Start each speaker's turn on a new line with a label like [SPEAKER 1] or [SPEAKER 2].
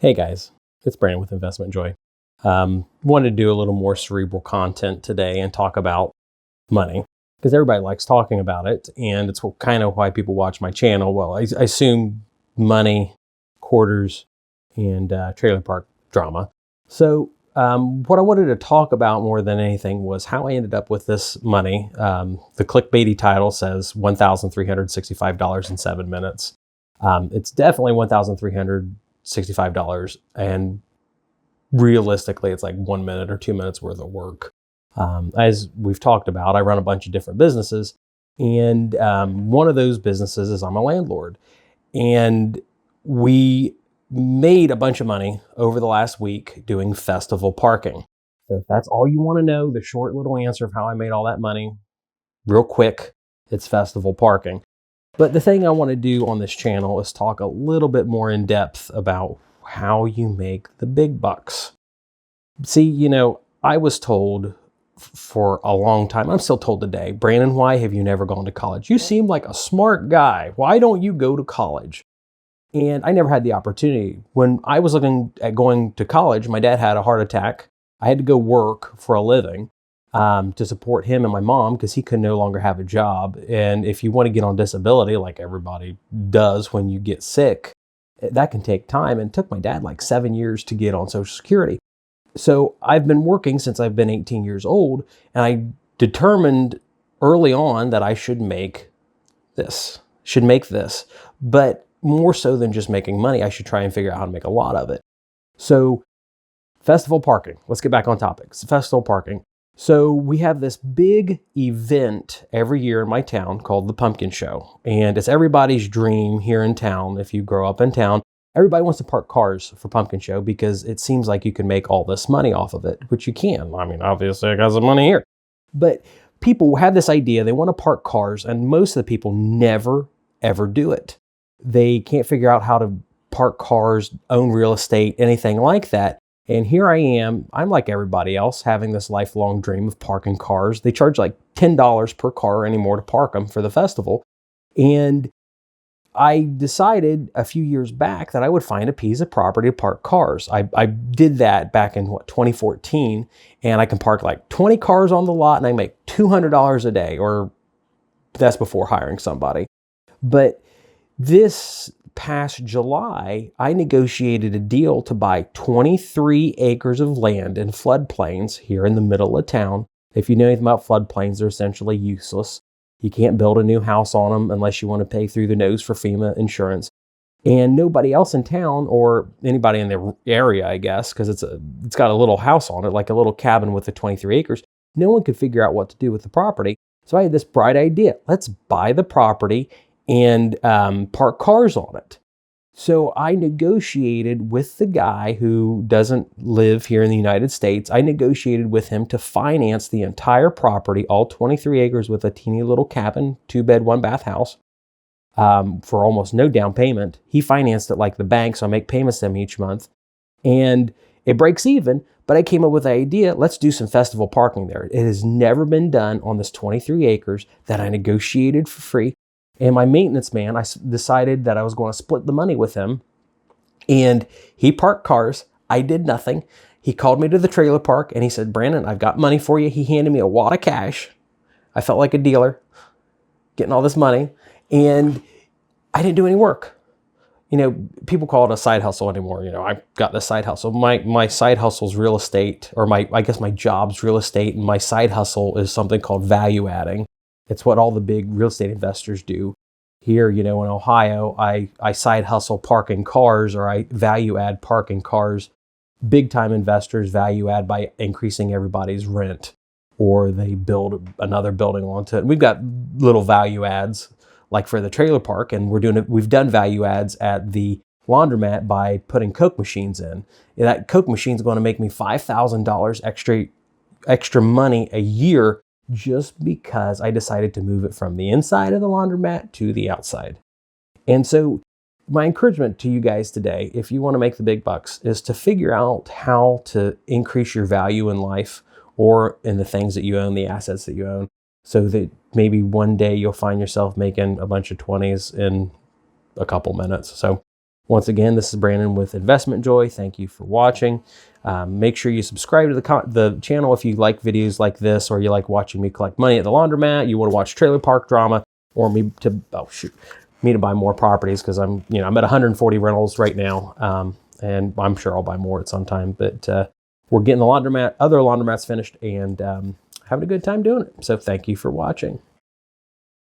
[SPEAKER 1] Hey guys, it's Brandon with Investment Joy. Wanted to do a little more cerebral content today and talk about money because everybody likes talking about it, and it's kind of why people watch my channel. Well, I assume money, quarters, and trailer park drama. So, what I wanted to talk about more than anything was how I ended up with this money. The clickbaity title says $1,365 in 7 minutes. It's definitely $1,365, and realistically it's like 1 minute or 2 minutes worth of work. As we've talked about, I run a bunch of different businesses, and one of those businesses is I'm a landlord, and we made a bunch of money over the last week doing festival parking. So if that's all you want to know, the short little answer of how I made all that money, real quick, it's festival parking. But the thing I want to do on this channel is talk a little bit more in depth about how you make the big bucks. See, I was told for a long time, I'm still told today, Brandon, why have you never gone to college? You seem like a smart guy. Why don't you go to college? And I never had the opportunity. When I was looking at going to college, my dad had a heart attack. I had to go work for a living to support him and my mom because he could no longer have a job. And if you want to get on disability, like everybody does when you get sick, that can take time. And it took my dad like 7 years to get on Social Security. So I've been working since I've been 18 years old, and I determined early on that I should make this. But more so than just making money, I should try and figure out how to make a lot of it. So festival parking, let's get back on topic. Festival parking. So we have this big event every year in my town called the Pumpkin Show. And it's everybody's dream here in town. If you grow up in town, everybody wants to park cars for Pumpkin Show because it seems like you can make all this money off of it, which you can. I mean, obviously I got some money here. But people have this idea, they want to park cars, and most of the people never, ever do it. They can't figure out how to park cars, own real estate, anything like that. And here I am, I'm like everybody else, having this lifelong dream of parking cars. They charge like $10 per car anymore to park them for the festival. And I decided a few years back that I would find a piece of property to park cars. I did that back in 2014, and I can park like 20 cars on the lot and I make $200 a day, or that's before hiring somebody. But this past July, I negotiated a deal to buy 23 acres of land in floodplains here in the middle of town. If you know anything about floodplains, they're essentially useless. You can't build a new house on them unless you want to pay through the nose for FEMA insurance. And nobody else in town, or anybody in the area, I guess, because it's got a little house on it, like a little cabin with the 23 acres. No one could figure out what to do with the property. So I had this bright idea. Let's buy the property and park cars on it. So I negotiated with the guy who doesn't live here in the United States. I negotiated with him to finance the entire property, all 23 acres with a teeny little cabin, 2-bed, 1-bath house, for almost no down payment. He financed it like the bank, so I make payments to him each month. And it breaks even, but I came up with the idea, let's do some festival parking there. It has never been done on this 23 acres that I negotiated for free. And my maintenance man, I decided that I was going to split the money with him. And he parked cars. I did nothing. He called me to the trailer park and he said, Brandon, I've got money for you. He handed me a wad of cash. I felt like a dealer getting all this money. And I didn't do any work. People call it a side hustle anymore. I got this side hustle. My side hustle is real estate, or I guess my job's real estate. And my side hustle is something called value adding. It's what all the big real estate investors do. Here, in Ohio, I side hustle parking cars, or I value add parking cars. Big time investors value add by increasing everybody's rent, or they build another building onto it. We've got little value adds like for the trailer park, and we've done value adds at the laundromat by putting Coke machines in. And that Coke machine is going to make me $5,000 extra money a year, just because I decided to move it from the inside of the laundromat to the outside. And so my encouragement to you guys today, if you want to make the big bucks, is to figure out how to increase your value in life, or in the things that you own, the assets that you own, so that maybe one day you'll find yourself making a bunch of 20s in a couple minutes. So Once again, this is Brandon with Investment Joy. Thank you for watching. Make sure you subscribe to the channel if you like videos like this, or you like watching me collect money at the laundromat, you want to watch trailer park drama, or me to buy more properties, because I'm at 140 rentals right now, and I'm sure I'll buy more at some time. But we're getting the other laundromats finished, and having a good time doing it. So thank you for watching.